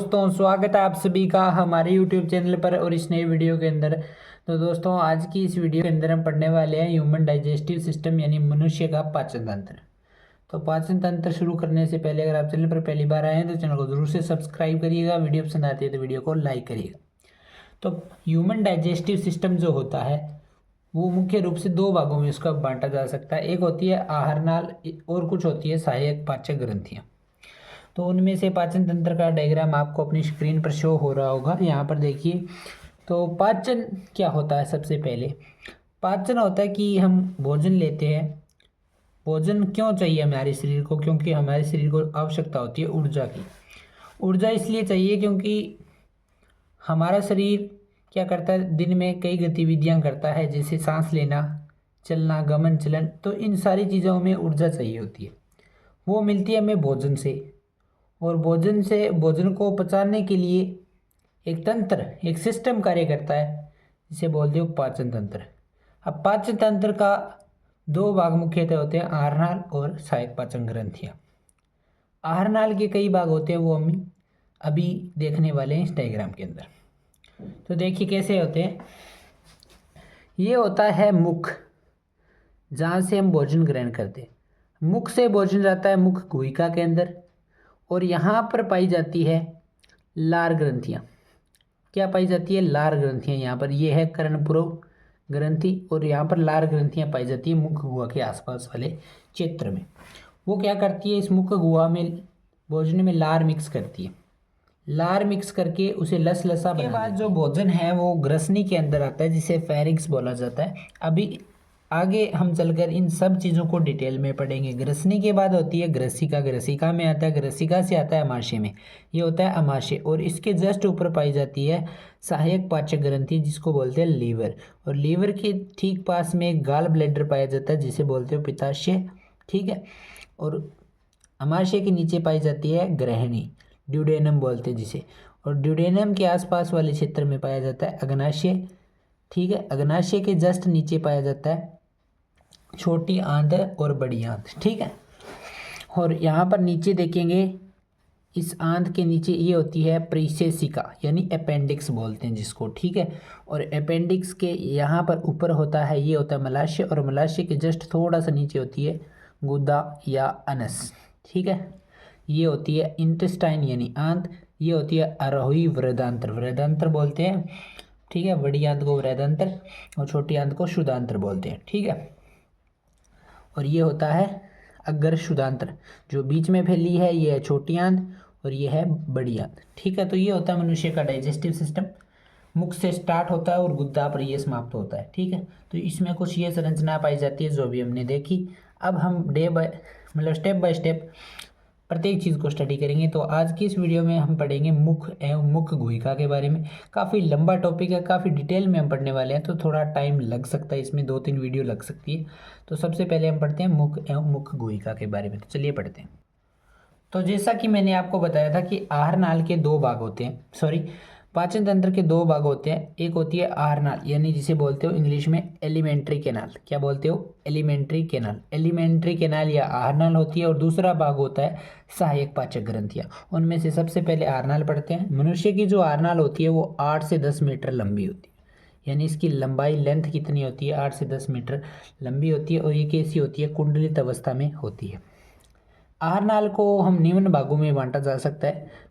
दोस्तों, स्वागत है आप सभी का हमारे YouTube चैनल पर और इस नए वीडियो के अंदर। तो दोस्तों, आज की इस वीडियो के अंदर हम पढ़ने वाले हैं ह्यूमन डाइजेस्टिव सिस्टम यानी मनुष्य का पाचन तंत्र। तो पाचन तंत्र शुरू करने से पहले अगर आप चैनल पर पहली बार आए हैं तो चैनल को जरूर से सब्सक्राइब करिएगा, वीडियो पसंद आती है तो वीडियो को लाइक करिएगा। तो ह्यूमन डाइजेस्टिव सिस्टम जो होता है वो मुख्य रूप से दो भागों में उसका बांटा जा सकता है। एक होती है आहार नाल और कुछ होती है सहायक पाचक ग्रंथियाँ। तो उनमें से पाचन तंत्र का डायग्राम आपको अपनी स्क्रीन पर शो हो रहा होगा, यहाँ पर देखिए। तो पाचन क्या होता है? सबसे पहले पाचन होता है कि हम भोजन लेते हैं। भोजन क्यों चाहिए हमारे शरीर को? क्योंकि हमारे शरीर को आवश्यकता होती है ऊर्जा की। ऊर्जा इसलिए चाहिए क्योंकि हमारा शरीर क्या करता है, दिन में कई गतिविधियां करता है, जैसे सांस लेना, चलना, गमन चलन। तो इन सारी चीज़ों में ऊर्जा चाहिए होती है, वो मिलती है हमें भोजन से। और भोजन को पचाने के लिए एक तंत्र, एक सिस्टम कार्य करता है, जिसे बोलते हो पाचन तंत्र। अब पाचन तंत्र का दो भाग मुख्यतः होते हैं, आहारनाल और सहायक पाचन ग्रंथियाँ। आहारनाल के कई भाग होते हैं, वो हम अभी देखने वाले हैं इस डायग्राम के अंदर। तो देखिए कैसे होते हैं। ये होता है मुख, जहाँ से हम भोजन ग्रहण करते हैं। मुख से भोजन जाता है मुख गुहिका के अंदर, और यहाँ पर पाई जाती है लार ग्रंथियाँ। क्या पाई जाती है? लार ग्रंथियाँ। यहाँ पर ये है कर्णपुरव ग्रंथि, और यहाँ पर लार ग्रंथियाँ पाई जाती है मुख गुहा के आसपास वाले क्षेत्र में। वो क्या करती है, इस मुख गुहा में भोजन में लार मिक्स करती है। लार मिक्स करके उसे लसलसा बना देती है। उसके बाद जो भोजन है वो ग्रसनी के अंदर आता है, जिसे फेरिंक्स बोला जाता है। अभी आगे हम चलकर इन सब चीज़ों को डिटेल में पढ़ेंगे। ग्रसनी के बाद होती है ग्रसिका। ग्रसिका में आता है, ग्रसिका से आता है अमाशय में, ये होता है अमाशय। और इसके जस्ट ऊपर पाई जाती है सहायक पाचक ग्रंथि, जिसको बोलते हैं लीवर। और लीवर के ठीक पास में एक गाल ब्लैडर पाया जाता है, जिसे बोलते हो पित्ताशय। ठीक है। और अमाशय के नीचे पाई जाती है ग्रहणी, ड्यूडेनम बोलते हैं जिसे। और ड्यूडेनम के आसपास वाले क्षेत्र में पाया जाता है अग्नाशय। ठीक है। अग्नाशय के जस्ट नीचे पाया जाता है छोटी आंत और बड़ी आंत। ठीक है। और यहाँ पर नीचे देखेंगे, इस आंत के नीचे ये होती है परिशेषिका, यानी अपेंडिक्स बोलते हैं जिसको। ठीक है। और अपेंडिक्स के यहाँ पर ऊपर होता है, ये होता है मलाशय, और मलाशय के जस्ट थोड़ा सा नीचे होती है गुदा या अनस। ठीक है। ये होती है इंटेस्टाइन यानी आंत। ये होती है आरोही वृद्धांत्र, वृद्धांत्र बोलते हैं। ठीक है। बड़ी आंत को वृद्धांत्र और छोटी आंत को शुद्धांत्र बोलते हैं। ठीक है। और ये होता है अग्र शुद्धांत्र, जो बीच में फैली है ये है छोटी आंत और ये है बड़ी आंत। ठीक है। तो ये होता है मनुष्य का डाइजेस्टिव सिस्टम। मुख से स्टार्ट होता है और गुद्दा पर ये समाप्त होता है। ठीक है। तो इसमें कुछ ये संरचना पाई जाती है जो भी हमने देखी। अब हम स्टेप बाय स्टेप प्रत्येक चीज़ को स्टडी करेंगे। तो आज की इस वीडियो में हम पढ़ेंगे मुख एवं मुख गुहिका के बारे में। काफ़ी लंबा टॉपिक है, काफ़ी डिटेल में हम पढ़ने वाले हैं, तो थोड़ा टाइम लग सकता है, इसमें 2-3 वीडियो लग सकती है। तो सबसे पहले हम पढ़ते हैं मुख एवं मुख गुहिका के बारे में। तो चलिए पढ़ते हैं। तो जैसा कि मैंने आपको बताया था कि आहार नाल के दो भाग होते हैं, पाचन तंत्र के दो भाग होते हैं। एक होती है आहार नाल, यानी जिसे बोलते हो इंग्लिश में एलिमेंट्री कैनाल। क्या बोलते हो? Alimentary canal. एलिमेंट्री कैनाल या आहार नाल होती है। और दूसरा भाग होता है सहायक पाचक ग्रंथियाँ। उनमें से सबसे पहले आहार नाल पढ़ते हैं। मनुष्य की जो आहार नाल होती है वो 8 से 10 मीटर लंबी होती है, यानी इसकी लंबाई, लेंथ कितनी होती है? 8 से 10 मीटर लंबी होती है। और ये कैसी होती है? कुंडलित अवस्था में होती है। आहार नाल को हम निम्न भागों में बांटा जा सकता है।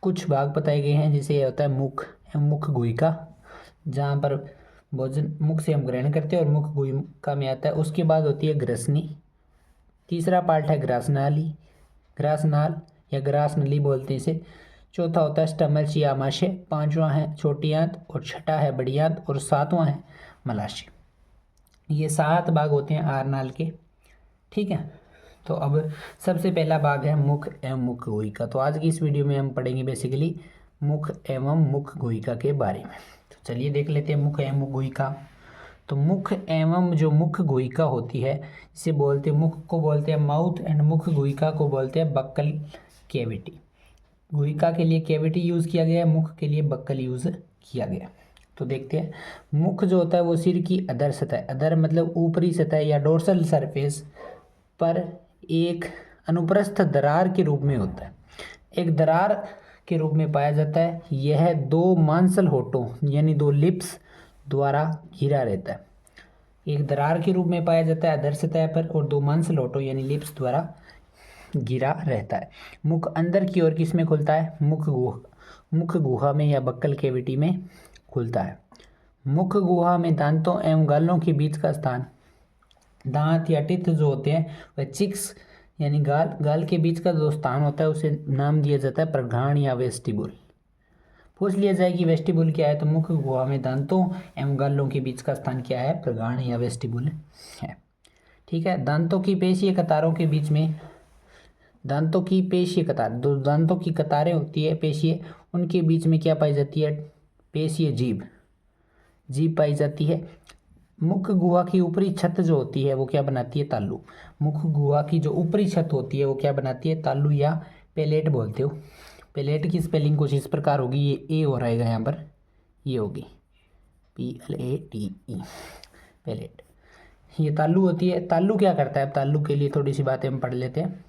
कुछ भाग बताए गए हैं, जैसे ये होता है मुख एवं मुख गुहिका, जहाँ पर भोजन मुख से हम ग्रहण करते हैं और मुख गुहिका में आता है। उसके बाद होती है ग्रसनी। तीसरा पार्ट है ग्रासनाली, ग्रासनाल या ग्रासनली बोलते हैं इसे। चौथा होता है स्टमच या आमाशय। पांचवा है छोटी आंत, और छठा है बड़ी आंत, और सातवां है मलाशय। ये 7 भाग होते हैं आहार नाल के। ठीक है। तो अब सबसे पहला भाग है मुख एवं मुख गुहिका। तो आज की इस वीडियो में हम पढ़ेंगे बेसिकली मुख एवं मुख गुहिका के बारे में। तो चलिए देख लेते हैं मुख एवं मुख गुहिका। तो मुख एवं जो मुख गुहिका होती है, इसे बोलते हैं, मुख को बोलते हैं माउथ एंड मुख गुहिका को बोलते हैं बक्कल कैविटी। गुहिका के लिए कैविटी यूज़ किया गया है, मुख के लिए बक्कल यूज़ किया गया। तो देखते हैं। मुख जो होता है वो सिर की अधर सतह, अधर मतलब ऊपरी सतह या डोर्सल सरफेस पर एक अनुप्रस्थ दरार के रूप में होता है। एक दरार के रूप में पाया जाता है। यह दो मांसल होठों यानी दो लिप्स द्वारा घिरा रहता है। एक दरार के रूप में पाया जाता है अधर सतह पर और दो मांसल होठों यानी लिप्स द्वारा घिरा रहता है। मुख अंदर की ओर किस में खुलता है? मुख गुहा में या बक्कल कैविटी में खुलता है। मुख गुहा में दांतों एवं गालों के बीच का स्थान, दांत या टिथ जो होते हैं वह चिक्स यानी गाल के बीच का जो स्थान होता है उसे नाम दिया जाता है प्रघाण या वेस्टिबुल। पूछ लिया जाए कि वेस्टिबुल क्या है, तो मुख गुहा में दांतों एवं गालों के बीच का स्थान क्या है? प्रघाण या वेस्टिबुल है। ठीक है। दांतों की पेशीय कतारों के बीच में, दांतों की पेशीय कतार, दो दांतों की कतारें होती है पेशीय, उनके बीच में क्या पाई जाती है? पेशीय जीभ पाई जाती है। मुख गुहा की ऊपरी छत जो होती है वो क्या बनाती है? तालू। मुख गुहा की जो ऊपरी छत होती है वो क्या बनाती है? तालू या पेलेट बोलते हो। पेलेट की स्पेलिंग कुछ इस प्रकार होगी, ये ए हो रहेगा यहाँ पर, ये होगी PLATE, पेलेट। ये तालू होती है। तालू क्या करता है? अब तालू के लिए थोड़ी सी बातें हम पढ़ लेते हैं।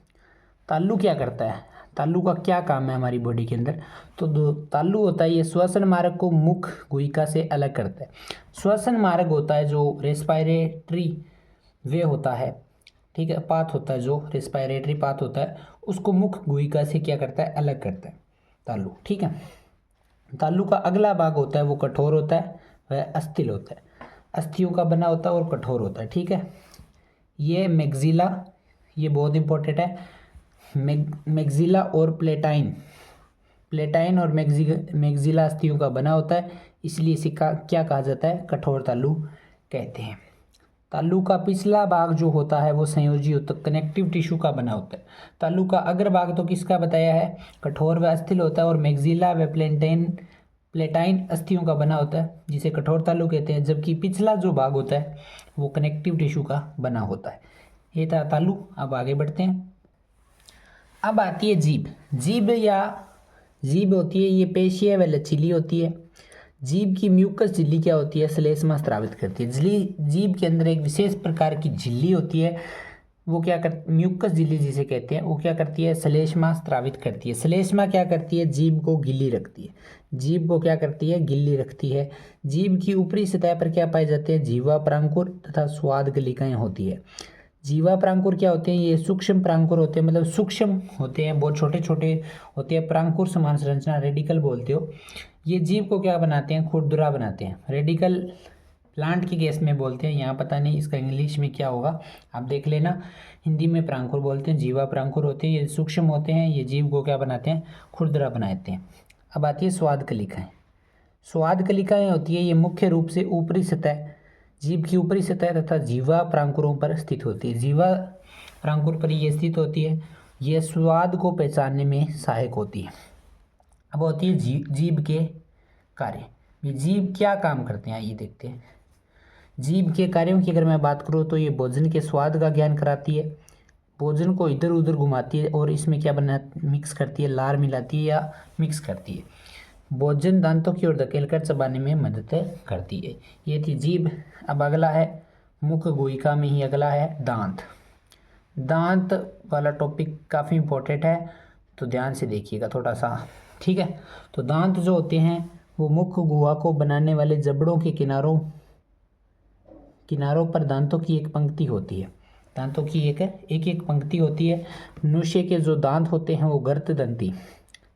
तालू क्या करता है? तालू का क्या काम है हमारी बॉडी के अंदर? तो जो तालू होता है ये श्वसन मार्ग को मुख गुहिका से अलग करता है। श्वसन मार्ग होता है जो रेस्पायरेटरी वे होता है, ठीक है, पाथ होता है, जो रेस्पायरेटरी पाथ होता है उसको मुख गुहिका से क्या करता है? अलग करता है तालू। ठीक है। तालू का अगला भाग होता है वो कठोर होता है, वह अस्थिल होता है, अस्थियों का बना होता है और कठोर होता है। ठीक है। ये मैग्जिला, ये बहुत इंपॉर्टेंट है, मैग्जिला और प्लेटाइन और मैग्जिला अस्थियों का बना होता है, इसलिए इसे क्या कहा जाता है? कठोर तालु कहते हैं। तालु का पिछला भाग जो होता है वो संयोजी होता है, कनेक्टिव टिश्यू का बना होता है। तालु का अग्र भाग तो किसका बताया है? कठोर व अस्थिल होता है, और मैग्जिला व प्लेटाइन अस्थियों का बना होता है जिसे कठोर तालु कहते हैं, जबकि पिछला जो भाग होता है वो कनेक्टिव टिश्यू का बना होता है। ये था तालु। अब आगे बढ़ते हैं। अब आती है जीभ होती है, ये पेशीय व लचीली होती है। जीभ की म्यूकस झिल्ली क्या होती है? श्लेष्मा स्रावित करती है। जीभ के अंदर एक विशेष प्रकार की झिल्ली होती है, वो क्या कर, म्यूकस झिल्ली जिसे कहते हैं, वो क्या करती है? श्लेष्मा स्रावित करती है। श्लेष्मा क्या करती है? जीभ को गिल्ली रखती है। जीभ को क्या करती है? गिल्ली रखती है। जीभ की ऊपरी सतह पर क्या पाए जाते हैं? जीवा प्रांकुर तथा स्वाद गलिकाएं होती है। जीवा प्रांकुर क्या होते हैं? ये सूक्ष्म प्रांकुर होते हैं, मतलब सूक्ष्म होते हैं, बहुत छोटे छोटे होते हैं। प्रांकुर समान संरचना, रेडिकल बोलते हो। ये जीव को क्या बनाते हैं? खुरदुरा बनाते हैं। रेडिकल प्लांट की केस में बोलते हैं, यहाँ पता नहीं इसका इंग्लिश में क्या होगा, आप देख लेना। हिंदी में प्रांकुर बोलते हैं, जीवा प्रांकुर होते हैं, ये सूक्ष्म होते हैं। ये जीव को क्या बनाते हैं? खुरदुरा बनाते हैं। अब आती है स्वाद कलिकाएँ। स्वाद कलिकाएँ होती है, ये मुख्य रूप से ऊपरी सतह, जीभ की ऊपरी सतह तथा जीवा प्रांकुरों पर स्थित होती है। जीवा प्रांकुर पर ये स्थित होती है, ये स्वाद को पहचानने में सहायक होती है। अब होती है जीभ के कार्य। ये जीभ क्या काम करते हैं ये देखते हैं। जीभ के कार्यों की अगर मैं बात करूँ तो ये भोजन के स्वाद का ज्ञान कराती है, भोजन को इधर उधर घुमाती है और इसमें क्या मिक्स करती है? लार मिलाती है या मिक्स करती है। भोजन दांतों की ओर धकेलकर चबाने में मदद करती है। ये थी जीभ। अब अगला है मुख गुहिका में ही अगला है दांत। दांत वाला टॉपिक काफ़ी इम्पोर्टेंट है, तो ध्यान से देखिएगा थोड़ा सा, ठीक है। तो दांत जो होते हैं वो मुख गुहा को बनाने वाले जबड़ों के किनारों पर दांतों की एक पंक्ति होती है। दांतों की एक पंक्ति होती है। मनुष्य के जो दांत होते हैं वो गर्तदंती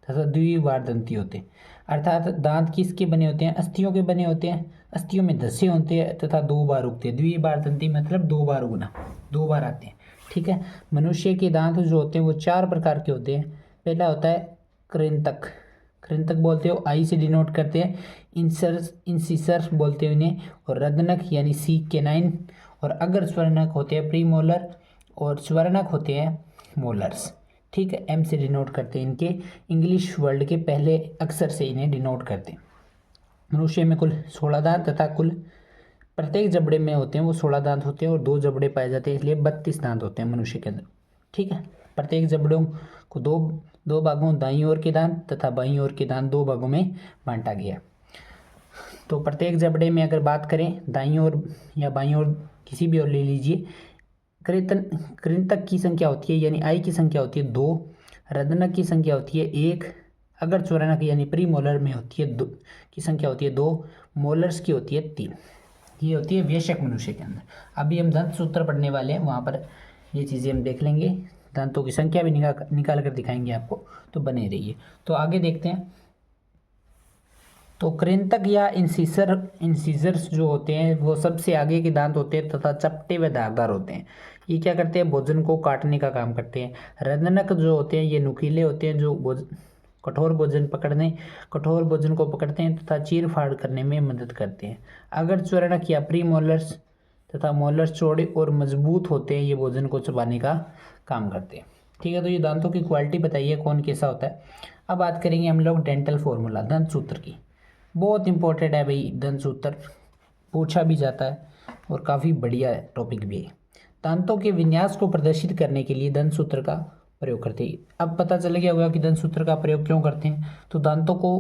तथा द्विबारदंती होते हैं। अर्थात दांत किसके बने होते हैं? अस्थियों के बने होते हैं। अस्थियों में धस्से होते हैं तथा 2 बार उगते हैं। द्विबारदंती मतलब 2 बार उगना, 2 बार आते हैं, ठीक है। मनुष्य के दांत जो होते हैं वो 4 प्रकार के होते हैं। पहला होता है कृंतक बोलते हो, आई से डिनोट करते हैं। इंसिसर बोलते हैं इन्हें, और रदनक यानी सी केनाइन, और अगर स्वर्णक होते हैं प्रीमोलर, और स्वर्णक होते हैं मोलर्स, ठीक है। एम से डिनोट करते हैं इनके, इंग्लिश वर्ड के पहले अक्षर से इन्हें डिनोट करते हैं। मनुष्य में कुल 16 दांत तथा कुल प्रत्येक जबड़े में होते हैं वो 16 दांत होते हैं, और 2 जबड़े पाए जाते हैं, इसलिए 32 दांत होते हैं मनुष्य के अंदर, ठीक है। प्रत्येक जबड़ों को दो भागों, दाईं ओर के दांत तथा बाईं ओर के दांत 2 भागों में बांटा गया। तो प्रत्येक जबड़े में अगर बात करें, दाईं ओर या बाईं ओर किसी भी ओर ले लीजिए, कृंतक की संख्या होती है यानी आई की संख्या होती है 2, रदनक की संख्या होती है 1, अगर चौरानक यानी प्री मोलर में होती है 2 की संख्या होती है 2, मोलर्स की होती है 3। ये होती है वयस्क मनुष्य के अंदर। अभी हम दंत सूत्र पढ़ने वाले हैं, वहाँ पर ये चीज़ें हम देख लेंगे, दांतों की संख्या भी निकाल कर दिखाएंगे आपको, तो बने रहिए। तो आगे देखते हैं। तो कृंतक या इंसीजर्स जो होते हैं वो सबसे आगे के दांत होते हैं तथा चपटे व धारदार होते हैं। ये क्या करते हैं, भोजन को काटने का काम करते हैं। रंध्रनक जो होते हैं ये नुकीले होते हैं, जो कठोर भोजन को पकड़ते हैं तथा चीर फाड़ करने में मदद करते हैं। अगर चौरानक या प्री मोलर्स तथा मोलर्स चौड़े और मजबूत होते हैं, ये भोजन को चबाने का काम करते हैं। ठीक है, तो ये दांतों की क्वालिटी बताइए कौन कैसा होता है। अब बात करेंगे हम लोग डेंटल फॉर्मूला, दंत सूत्र की। बहुत इंपॉर्टेंट है भाई दंत सूत्र, पूछा भी जाता है और काफ़ी बढ़िया टॉपिक भी है। दांतों के विन्यास को प्रदर्शित करने के लिए दंत सूत्र का प्रयोग करते हैं। अब पता चल गया होगा कि दंत सूत्र का प्रयोग क्यों करते हैं। तो दांतों को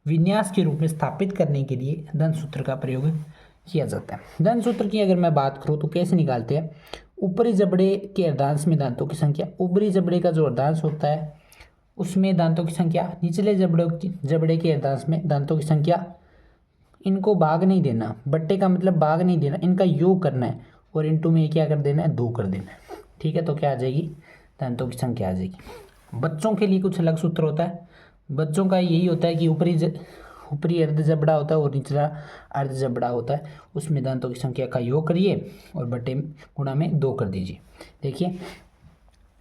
विन्यास के रूप में स्थापित करने के लिए दंत सूत्र का प्रयोग किया जाता है। दंत सूत्र की अगर मैं बात करूँ तो कैसे निकालते हैं। ऊपरी जबड़े के अर्धांश में दांतों की संख्या, ऊपरी जबड़े का जो अर्धांश होता है उसमें दांतों की संख्या, निचले जबड़े के अर्धांश में दांतों की संख्या। इनको भाग नहीं देना, बट्टे का मतलब भाग नहीं देना, इनका योग करना है और इनटू में क्या कर देना है, 2 कर देना है। ठीक है, तो क्या आ जाएगी, दांतों की संख्या आ जाएगी। बच्चों के लिए कुछ अलग सूत्र होता है। बच्चों का यही होता है कि ऊपरी अर्ध जबड़ा होता है और निचला अर्ध जबड़ा होता है, उसमें दांतों की संख्या का योग करिए और बट्टे गुणा में 2 कर दीजिए। देखिए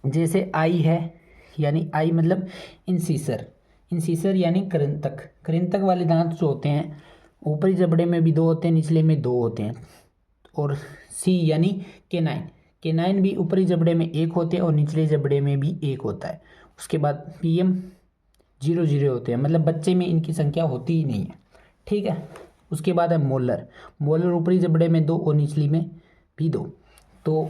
जैसे आई है, यानी आई मतलब इंसीसर यानी कृंतक वाले दांत जो होते हैं ऊपरी जबड़े में भी 2 होते हैं, निचले में 2 होते हैं। और सी यानी केनाइन भी ऊपरी जबड़े में 1 होते हैं और निचले जबड़े में भी 1 होता है। उसके बाद PM 0 होते हैं, मतलब बच्चे में इनकी संख्या होती ही नहीं है। ठीक है, उसके बाद है मोलर ऊपरी जबड़े में 2 और निचली में भी 2। तो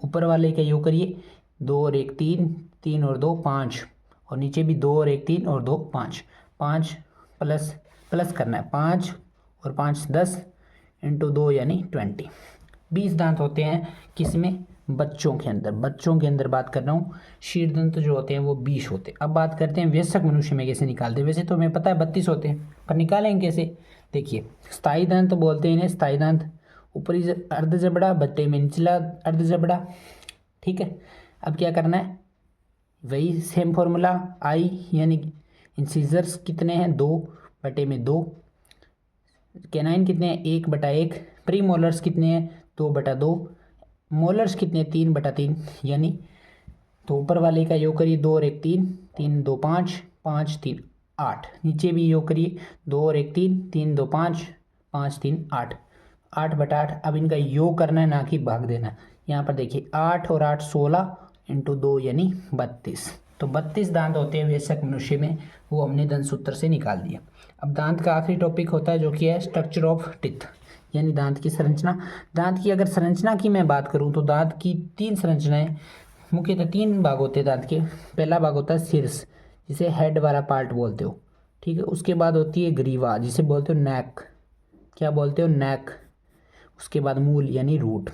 ऊपर वाले का योग करिए, 2 और 1 3, 3 और 2 5, और नीचे भी 2 और 1 3 और 2 5, 5 प्लस करना है, 5 और 5 10 इंटू 2 यानी 20। 20 दांत होते हैं किसमें, बच्चों के अंदर बात कर रहा हूँ। शीर्दंत जो होते हैं वो 20 होते हैं। अब बात करते हैं वयस्क मनुष्य में कैसे निकालते हैं। वैसे तो हमें पता है 32 होते हैं, पर निकालेंगे कैसे। देखिए स्थायी दांत बोलते हैं इन्हें, स्थायी दांत, ऊपरी अर्ध जबड़ा, बट्टे में निचला अर्ध जबड़ा। ठीक है, अब क्या करना है, वही सेम फॉर्मूला, आई यानी इंसीजर्स कितने हैं, 2 बटे में 2, कैनाइन कितने हैं, 1/1, प्री मोलर्स कितने हैं, 2/2, मोलर्स कितने हैं, 3/3 यानी। तो ऊपर वाले का योग करिए, 2 और 1 3, 3 2 5, 5 3 8, नीचे भी योग करिए, 2 और 1 3, 3 2 5, 5 3 8, 8/8। अब इनका योग करना है, ना कि भाग देना। यहाँ पर देखिए 8 और 8 16 इंटू 2 यानी 32। तो 32 दांत होते हैं वयस्क मनुष्य में, वो हमने दंत सूत्र से निकाल दिया। अब दांत का आखिरी टॉपिक होता है जो कि है स्ट्रक्चर ऑफ टीथ, यानी दांत की संरचना। दांत की अगर संरचना की मैं बात करूं तो दांत की 3 संरचनाएं, मुख्यतः 3 भाग होते हैं दांत के। पहला भाग होता है शीर्ष, जिसे हेड वाला पार्ट बोलते हो। ठीक है, उसके बाद होती है ग्रीवा, जिसे बोलते हो नेक, क्या बोलते हो, नेक। उसके बाद मूल यानी रूट।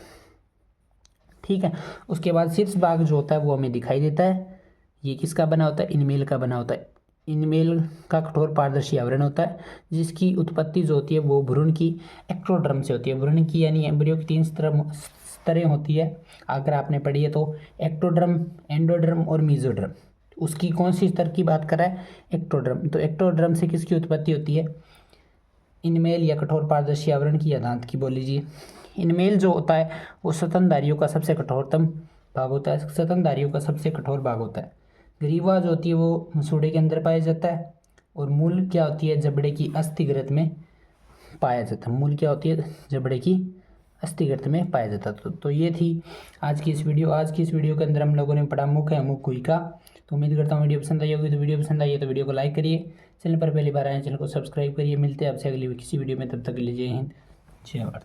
ठीक है, उसके बाद शीर्ष भाग जो होता है वो हमें दिखाई देता है। ये किसका बना होता है, इनमेल का बना होता है। इनमेल का कठोर पारदर्शी आवरण होता है, जिसकी उत्पत्ति जो होती है वो भ्रूण की एक्टोडर्म से होती है। भ्रूण की यानी एम्ब्रियो की 3 स्तरें होती है, अगर आपने पढ़ी है तो, एक्टोडर्म, एंडोडर्म और मीजोडर्म। उसकी कौन सी स्तर की बात कर रहा है, एक्टोडर्म। तो एक्टोडर्म से किसकी उत्पत्ति होती है, इनमेल या कठोर पारदर्शी आवरण की या दांत की बोल लीजिए। इनमेल जो होता है वो स्तनधारियों का सबसे कठोरतम भाग होता है, स्तनधारियों का सबसे कठोर भाग होता है। ग्रीवा जो होती है वो मसूड़े के अंदर पाया जाता है, और मूल क्या होती है, जबड़े की अस्थिग्रंथ में पाया जाता है। मूल क्या होती है, जबड़े की अस्थिग्रंथ में पाया जाता है। तो ये थी आज की इस वीडियो के अंदर हम लोगों ने पढ़ा मुख है, मुख गुहिका। तो उम्मीद करता हूँ वीडियो पसंद आई होगी। तो वीडियो पसंद आई है तो वीडियो को लाइक करिए, चैनल पर पहली बार आए चैनल को सब्सक्राइब करिए। मिलते हैं आपसे अगली किसी वीडियो में, तब तक के लिए जय हिंद, जय भारत।